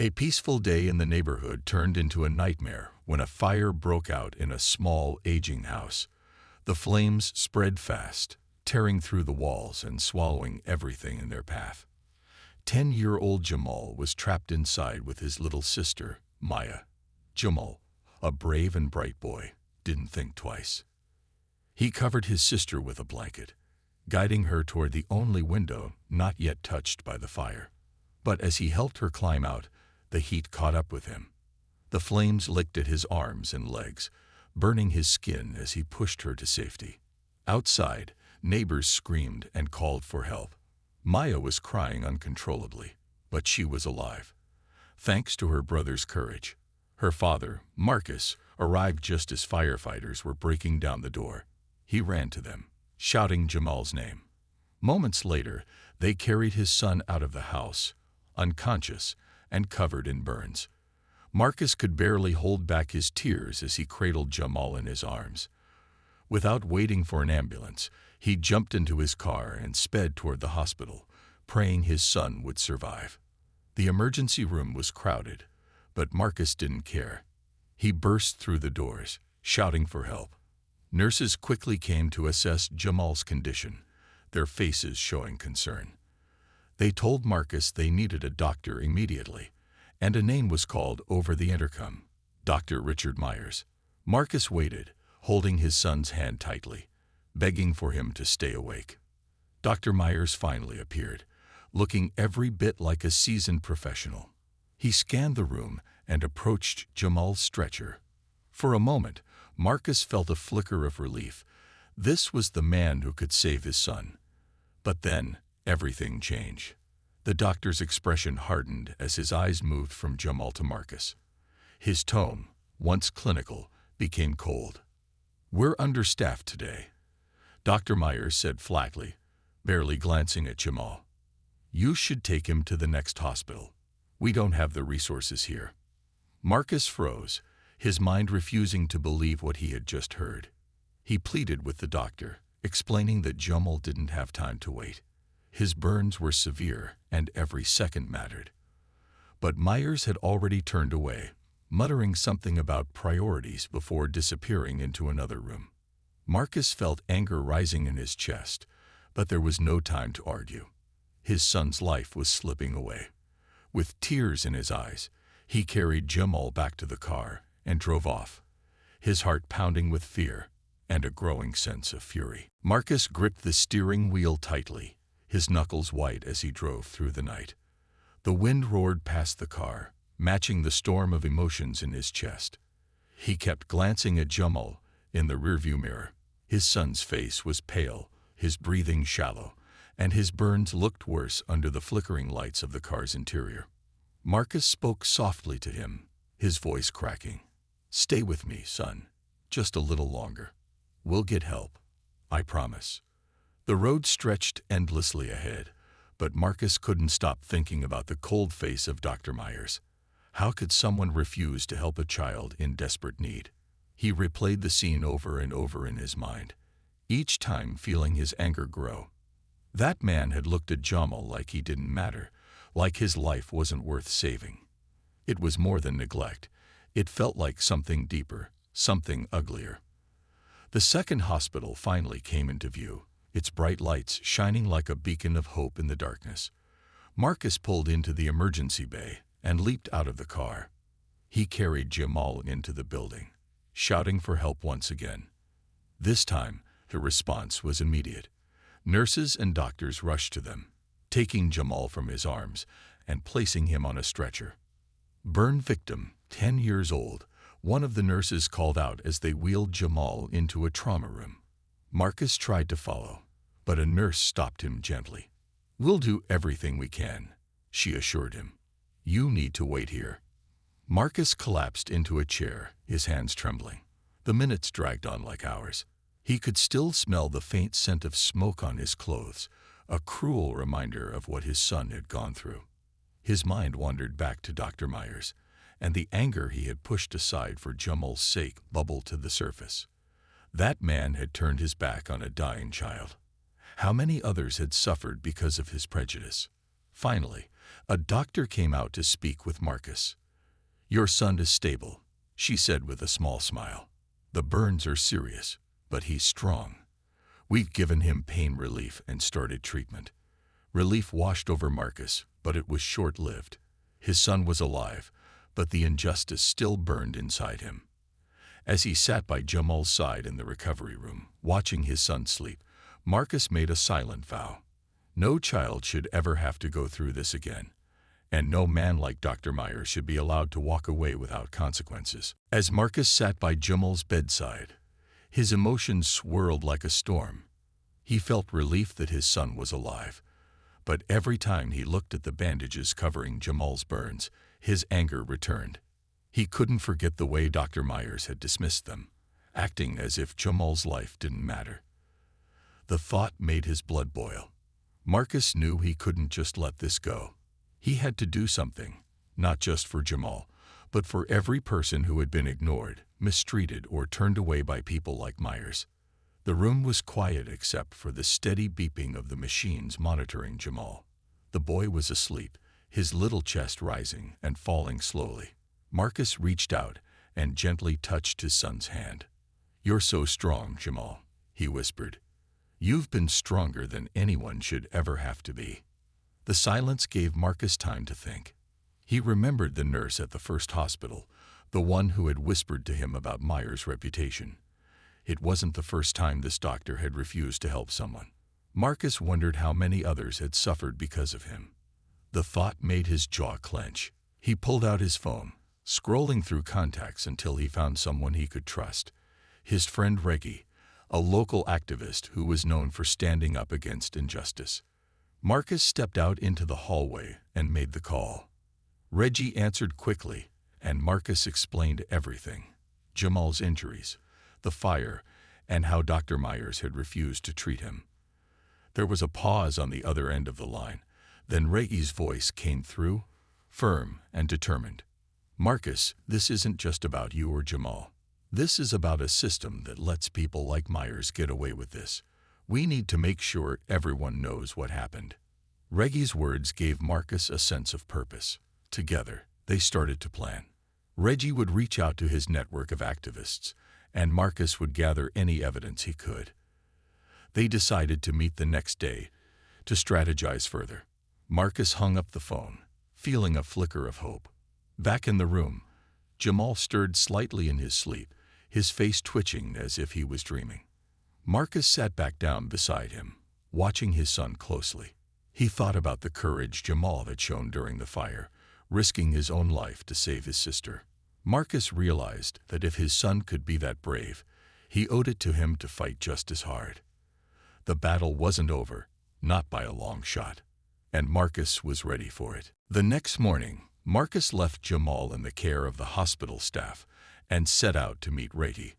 A peaceful day in the neighborhood turned into a nightmare when a fire broke out in a small, aging house. The flames spread fast, tearing through the walls and swallowing everything in their path. 10-year-old Jamal was trapped inside with his little sister, Maya. Jamal, a brave and bright boy, didn't think twice. He covered his sister with a blanket, guiding her toward the only window not yet touched by the fire. But as he helped her climb out, the heat caught up with him. The flames licked at his arms and legs, burning his skin as he pushed her to safety. Outside, neighbors screamed and called for help. Maya was crying uncontrollably, but she was alive, thanks to her brother's courage. Her father, Marcus, arrived just as firefighters were breaking down the door. He ran to them, shouting Jamal's name. Moments later, they carried his son out of the house, unconscious and covered in burns. Marcus could barely hold back his tears as he cradled Jamal in his arms. Without waiting for an ambulance, he jumped into his car and sped toward the hospital, praying his son would survive. The emergency room was crowded, but Marcus didn't care. He burst through the doors, shouting for help. Nurses quickly came to assess Jamal's condition, their faces showing concern. They told Marcus they needed a doctor immediately, and a name was called over the intercom: Dr. Richard Myers. Marcus waited, holding his son's hand tightly, begging for him to stay awake. Dr. Myers finally appeared, looking every bit like a seasoned professional. He scanned the room and approached Jamal's stretcher. For a moment, Marcus felt a flicker of relief. This was the man who could save his son. But then, everything changed. The doctor's expression hardened as his eyes moved from Jamal to Marcus. His tone, once clinical, became cold. "We're understaffed today," Dr. Myers said flatly, barely glancing at Jamal. "You should take him to the next hospital. We don't have the resources here." Marcus froze, his mind refusing to believe what he had just heard. He pleaded with the doctor, explaining that Jamal didn't have time to wait. His burns were severe, and every second mattered. But Myers had already turned away, muttering something about priorities before disappearing into another room. Marcus felt anger rising in his chest, but there was no time to argue. His son's life was slipping away. With tears in his eyes, he carried Jamal back to the car and drove off, his heart pounding with fear and a growing sense of fury. Marcus gripped the steering wheel tightly, his knuckles white as he drove through the night. The wind roared past the car, matching the storm of emotions in his chest. He kept glancing at Jamal in the rearview mirror. His son's face was pale, his breathing shallow, and his burns looked worse under the flickering lights of the car's interior. Marcus spoke softly to him, his voice cracking. "Stay with me, son. Just a little longer. We'll get help. I promise." The road stretched endlessly ahead, but Marcus couldn't stop thinking about the cold face of Dr. Myers. How could someone refuse to help a child in desperate need? He replayed the scene over and over in his mind, each time feeling his anger grow. That man had looked at Jamal like he didn't matter, like his life wasn't worth saving. It was more than neglect. It felt like something deeper, something uglier. The second hospital finally came into view, its bright lights shining like a beacon of hope in the darkness. Marcus pulled into the emergency bay and leaped out of the car. He carried Jamal into the building, shouting for help once again. This time, the response was immediate. Nurses and doctors rushed to them, taking Jamal from his arms and placing him on a stretcher. "Burn victim, 10 years old," one of the nurses called out as they wheeled Jamal into a trauma room. Marcus tried to follow, but a nurse stopped him gently. "We'll do everything we can," she assured him. "You need to wait here." Marcus collapsed into a chair, his hands trembling. The minutes dragged on like hours. He could still smell the faint scent of smoke on his clothes, a cruel reminder of what his son had gone through. His mind wandered back to Dr. Myers, and the anger he had pushed aside for Jamal's sake bubbled to the surface. That man had turned his back on a dying child. How many others had suffered because of his prejudice? Finally, A doctor came out to speak with Marcus. "Your son is stable," she said with a small smile. "The burns are serious, but he's strong. We've given him pain relief and started treatment." Relief washed over Marcus, but it was short-lived. His son was alive, but the injustice still burned inside him. As he sat by Jamal's side in the recovery room, watching his son sleep, Marcus made a silent vow. No child should ever have to go through this again, and no man like Dr. Myers should be allowed to walk away without consequences. As Marcus sat by Jamal's bedside, his emotions swirled like a storm. He felt relief that his son was alive, but every time he looked at the bandages covering Jamal's burns, his anger returned. He couldn't forget the way Dr. Myers had dismissed them, acting as if Jamal's life didn't matter. The thought made his blood boil. Marcus knew he couldn't just let this go. He had to do something, not just for Jamal, but for every person who had been ignored, mistreated, or turned away by people like Myers. The room was quiet except for the steady beeping of the machines monitoring Jamal. The boy was asleep, his little chest rising and falling slowly. Marcus reached out and gently touched his son's hand. "You're so strong, Jamal," he whispered. "You've been stronger than anyone should ever have to be." The silence gave Marcus time to think. He remembered the nurse at the first hospital, the one who had whispered to him about Myers' reputation. It wasn't the first time this doctor had refused to help someone. Marcus wondered how many others had suffered because of him. The thought made his jaw clench. He pulled out his phone, scrolling through contacts until he found someone he could trust. His friend Reggie, a local activist who was known for standing up against injustice. Marcus stepped out into the hallway and made the call. Reggie answered quickly, and Marcus explained everything: Jamal's injuries, the fire, and how Dr. Myers had refused to treat him. There was a pause on the other end of the line. Then Reggie's voice came through, firm and determined. "Marcus, this isn't just about you or Jamal. This is about a system that lets people like Myers get away with this. We need to make sure everyone knows what happened." Reggie's words gave Marcus a sense of purpose. Together, they started to plan. Reggie would reach out to his network of activists, and Marcus would gather any evidence he could. They decided to meet the next day to strategize further. Marcus hung up the phone, feeling a flicker of hope. Back in the room, Jamal stirred slightly in his sleep, his face twitching as if he was dreaming. Marcus sat back down beside him, watching his son closely. He thought about the courage Jamal had shown during the fire, risking his own life to save his sister. Marcus realized that if his son could be that brave, he owed it to him to fight just as hard. The battle wasn't over, not by a long shot, and Marcus was ready for it. The next morning, Marcus left Jamal in the care of the hospital staff and set out to meet Reggie.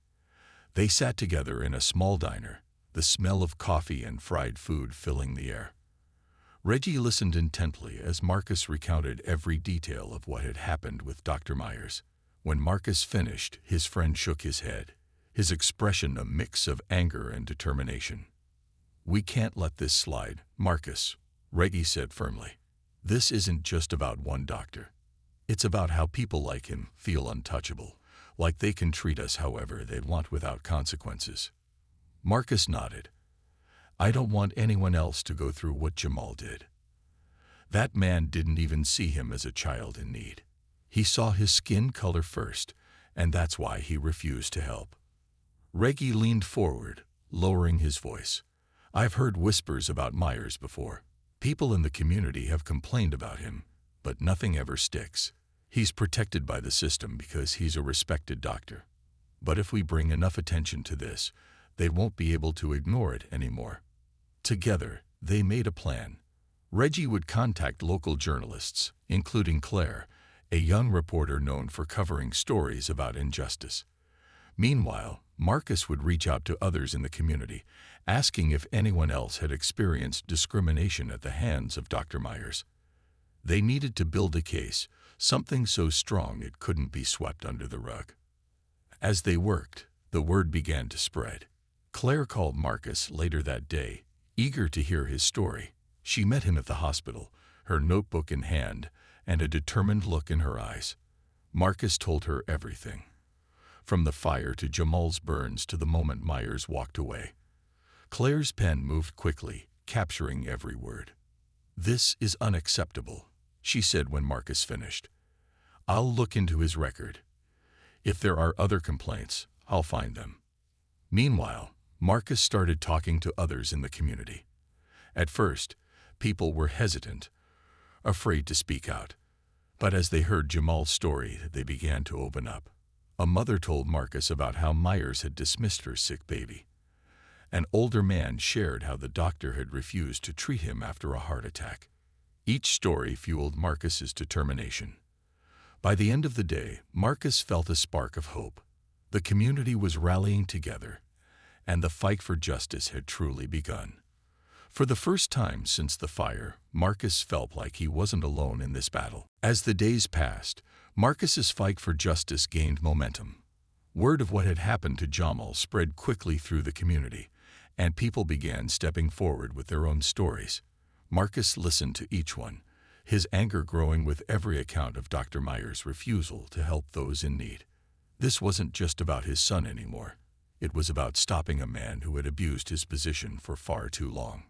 They sat together in a small diner, the smell of coffee and fried food filling the air. Reggie listened intently as Marcus recounted every detail of what had happened with Dr. Myers. When Marcus finished, his friend shook his head, his expression a mix of anger and determination. "We can't let this slide, Marcus," Reggie said firmly. "This isn't just about one doctor. It's about how people like him feel untouchable, like they can treat us however they want without consequences." Marcus nodded. "I don't want anyone else to go through what Jamal did. That man didn't even see him as a child in need. He saw his skin color first, and that's why he refused to help." Reggie leaned forward, lowering his voice. "I've heard whispers about Myers before. People in the community have complained about him, but nothing ever sticks. He's protected by the system because he's a respected doctor. But if we bring enough attention to this, they won't be able to ignore it anymore." Together, they made a plan. Reggie would contact local journalists, including Claire, a young reporter known for covering stories about injustice. Meanwhile, Marcus would reach out to others in the community, asking if anyone else had experienced discrimination at the hands of Dr. Myers. They needed to build a case, something so strong it couldn't be swept under the rug. As they worked, the word began to spread. Claire called Marcus later that day, eager to hear his story. She met him at the hospital, her notebook in hand and a determined look in her eyes. Marcus told her everything, from the fire to Jamal's burns to the moment Myers walked away. Claire's pen moved quickly, capturing every word. "This is unacceptable," she said when Marcus finished. "I'll look into his record. If there are other complaints, I'll find them." Meanwhile, Marcus started talking to others in the community. At first, people were hesitant, afraid to speak out. But as they heard Jamal's story, they began to open up. A mother told Marcus about how Myers had dismissed her sick baby. An older man shared how the doctor had refused to treat him after a heart attack. Each story fueled Marcus's determination. By the end of the day, Marcus felt a spark of hope. The community was rallying together, and the fight for justice had truly begun. For the first time since the fire, Marcus felt like he wasn't alone in this battle. As the days passed, Marcus's fight for justice gained momentum. Word of what had happened to Jamal spread quickly through the community, and people began stepping forward with their own stories. Marcus listened to each one, his anger growing with every account of Dr. Myers' refusal to help those in need. This wasn't just about his son anymore. It was about stopping a man who had abused his position for far too long.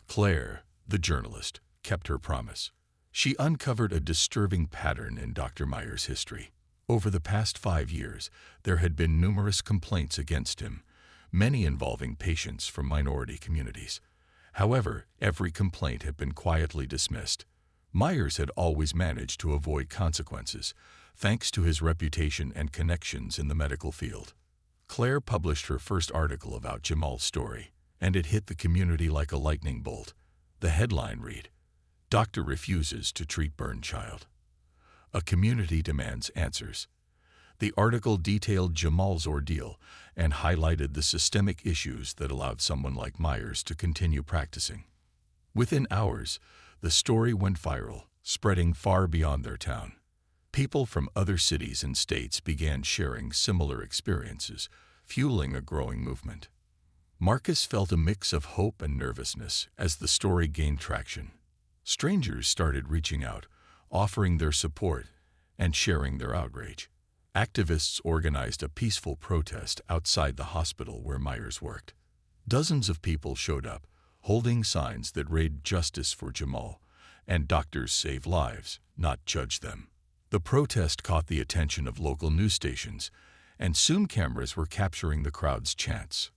Claire, the journalist, kept her promise. She uncovered a disturbing pattern in Dr. Myers' history. Over the past 5 years, there had been numerous complaints against him, many involving patients from minority communities. However, every complaint had been quietly dismissed. Myers had always managed to avoid consequences, thanks to his reputation and connections in the medical field. Claire published her first article about Jamal's story, and it hit the community like a lightning bolt. The headline read, "Doctor refuses to treat burn child. A community demands answers." The article detailed Jamal's ordeal and highlighted the systemic issues that allowed someone like Myers to continue practicing. Within hours, the story went viral, spreading far beyond their town. People from other cities and states began sharing similar experiences, fueling a growing movement. Marcus felt a mix of hope and nervousness as the story gained traction. Strangers started reaching out, offering their support and sharing their outrage. Activists organized a peaceful protest outside the hospital where Myers worked. Dozens of people showed up, holding signs that read "Justice for Jamal" and "Doctors save lives, not judge them." The protest caught the attention of local news stations, and soon cameras were capturing the crowd's chants.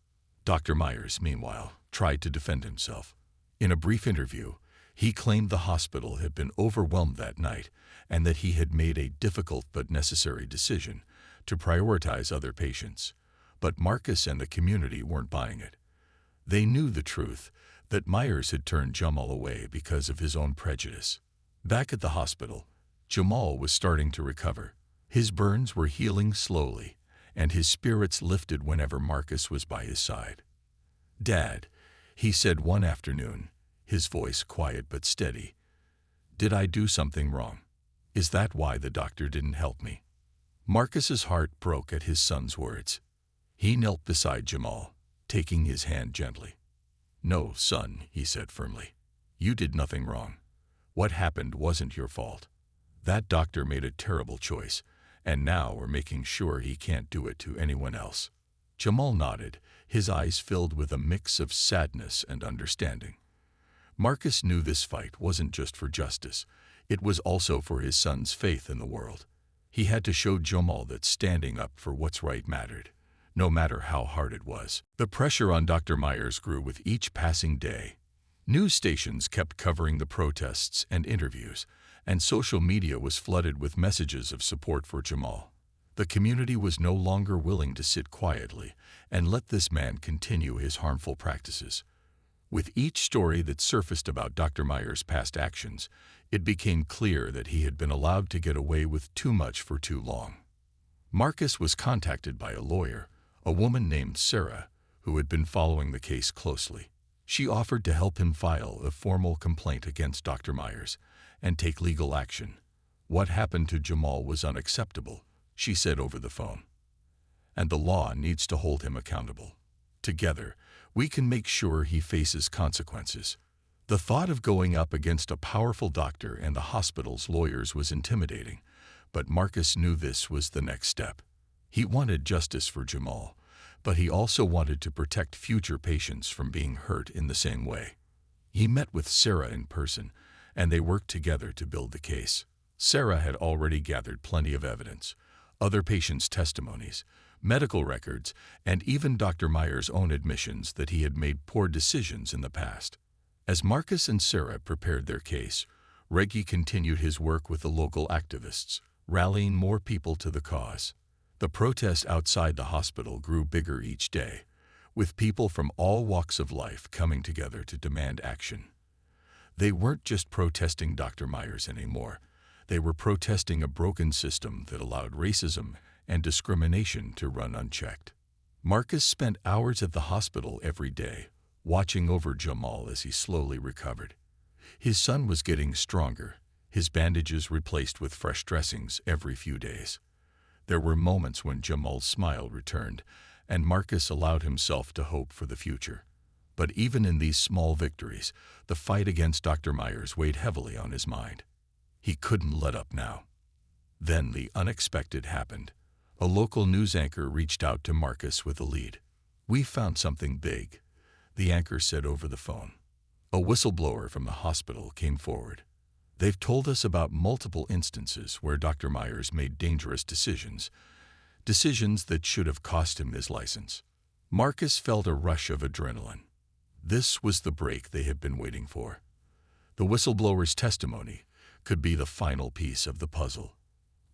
Dr. Myers, meanwhile, tried to defend himself. In a brief interview, he claimed the hospital had been overwhelmed that night and that he had made a difficult but necessary decision to prioritize other patients. But Marcus and the community weren't buying it. They knew the truth, that Myers had turned Jamal away because of his own prejudice. Back at the hospital, Jamal was starting to recover. His burns were healing slowly, and his spirits lifted whenever Marcus was by his side. "Dad," he said one afternoon, his voice quiet but steady, "did I do something wrong? Is that why the doctor didn't help me?" Marcus's heart broke at his son's words. He knelt beside Jamal, taking his hand gently. "No, son," he said firmly. "You did nothing wrong. What happened wasn't your fault. That doctor made a terrible choice, and now we're making sure he can't do it to anyone else." Jamal nodded, his eyes filled with a mix of sadness and understanding. Marcus knew this fight wasn't just for justice, it was also for his son's faith in the world. He had to show Jamal that standing up for what's right mattered, no matter how hard it was. The pressure on Dr. Myers grew with each passing day. News stations kept covering the protests and interviews, and social media was flooded with messages of support for Jamal. The community was no longer willing to sit quietly and let this man continue his harmful practices. With each story that surfaced about Dr. Myers' past actions, it became clear that he had been allowed to get away with too much for too long. Marcus was contacted by a lawyer, a woman named Sarah, who had been following the case closely. She offered to help him file a formal complaint against Dr. Myers and take legal action. "What happened to Jamal was unacceptable," she said over the phone. "And the law needs to hold him accountable. Together, we can make sure he faces consequences." The thought of going up against a powerful doctor and the hospital's lawyers was intimidating, but Marcus knew this was the next step. He wanted justice for Jamal, but he also wanted to protect future patients from being hurt in the same way. He met with Sarah in person, and they worked together to build the case. Sarah had already gathered plenty of evidence, other patients' testimonies, medical records, and even Dr. Meyer's own admissions that he had made poor decisions in the past. As Marcus and Sarah prepared their case, Reggie continued his work with the local activists, rallying more people to the cause. The protest outside the hospital grew bigger each day, with people from all walks of life coming together to demand action. They weren't just protesting Dr. Myers anymore. They were protesting a broken system that allowed racism and discrimination to run unchecked. Marcus spent hours at the hospital every day, watching over Jamal as he slowly recovered. His son was getting stronger, his bandages replaced with fresh dressings every few days. There were moments when Jamal's smile returned, and Marcus allowed himself to hope for the future. But even in these small victories, the fight against Dr. Myers weighed heavily on his mind. He couldn't let up now. Then the unexpected happened. A local news anchor reached out to Marcus with a lead. "We found something big," the anchor said over the phone. A whistleblower from the hospital came forward. "They've told us about multiple instances where Dr. Myers made dangerous decisions that should have cost him his license." Marcus felt a rush of adrenaline. This was the break they had been waiting for. The whistleblower's testimony could be the final piece of the puzzle.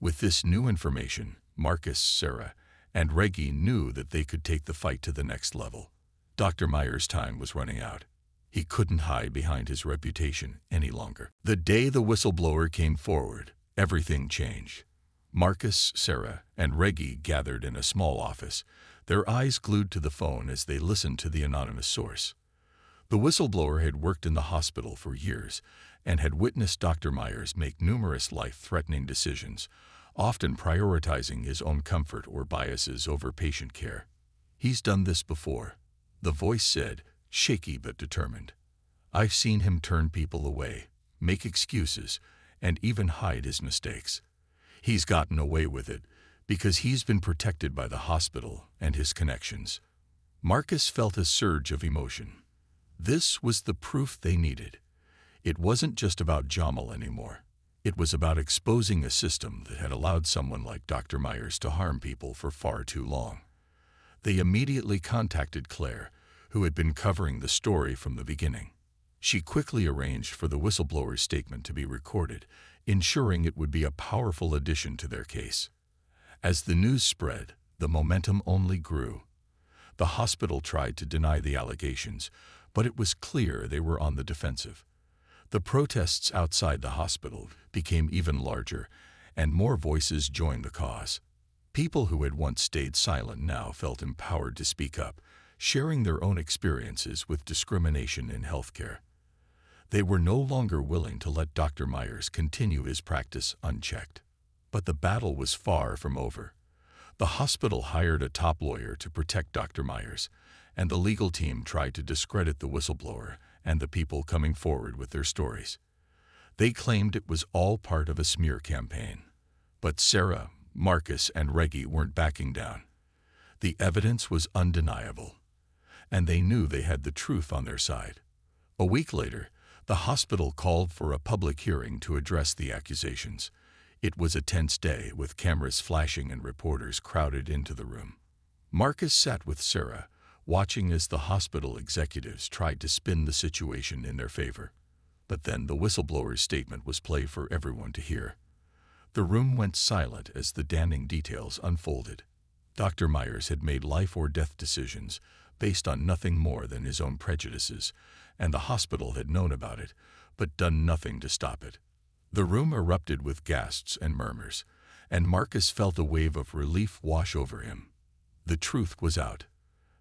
With this new information, Marcus, Sarah, and Reggie knew that they could take the fight to the next level. Dr. Myers' time was running out. He couldn't hide behind his reputation any longer. The day the whistleblower came forward, everything changed. Marcus, Sarah, and Reggie gathered in a small office, their eyes glued to the phone as they listened to the anonymous source. The whistleblower had worked in the hospital for years and had witnessed Dr. Myers make numerous life-threatening decisions, often prioritizing his own comfort or biases over patient care. "He's done this before," the voice said, shaky but determined. "I've seen him turn people away, make excuses, and even hide his mistakes. He's gotten away with it because he's been protected by the hospital and his connections." Marcus felt a surge of emotion. This was the proof they needed. It wasn't just about Jamal anymore. It was about exposing a system that had allowed someone like Dr. Myers to harm people for far too long. They immediately contacted Claire, who had been covering the story from the beginning. She quickly arranged for the whistleblower's statement to be recorded, ensuring it would be a powerful addition to their case. As the news spread, the momentum only grew. The hospital tried to deny the allegations, but it was clear they were on the defensive. The protests outside the hospital became even larger, and more voices joined the cause. People who had once stayed silent now felt empowered to speak up, sharing their own experiences with discrimination in healthcare. They were no longer willing to let Dr. Myers continue his practice unchecked. But the battle was far from over. The hospital hired a top lawyer to protect Dr. Myers, and the legal team tried to discredit the whistleblower and the people coming forward with their stories. They claimed it was all part of a smear campaign. But Sarah, Marcus, and Reggie weren't backing down. The evidence was undeniable, and they knew they had the truth on their side. A week later, the hospital called for a public hearing to address the accusations. It was a tense day, with cameras flashing and reporters crowded into the room. Marcus sat with Sarah, watching as the hospital executives tried to spin the situation in their favor. But then the whistleblower's statement was played for everyone to hear. The room went silent as the damning details unfolded. Dr. Myers had made life-or-death decisions based on nothing more than his own prejudices, and the hospital had known about it, but done nothing to stop it. The room erupted with gasps and murmurs, and Marcus felt a wave of relief wash over him. The truth was out.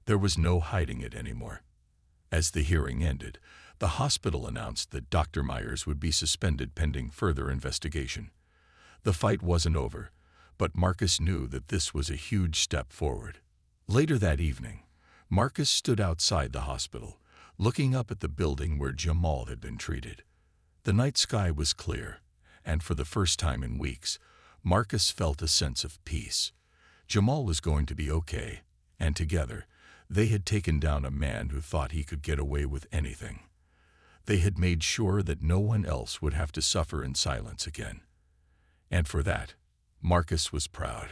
There was no hiding it anymore. As the hearing ended, the hospital announced that Dr. Myers would be suspended pending further investigation. The fight wasn't over, but Marcus knew that this was a huge step forward. Later that evening, Marcus stood outside the hospital, looking up at the building where Jamal had been treated. The night sky was clear, and for the first time in weeks, Marcus felt a sense of peace. Jamal was going to be okay, and together, they had taken down a man who thought he could get away with anything. They had made sure that no one else would have to suffer in silence again. And for that, Marcus was proud.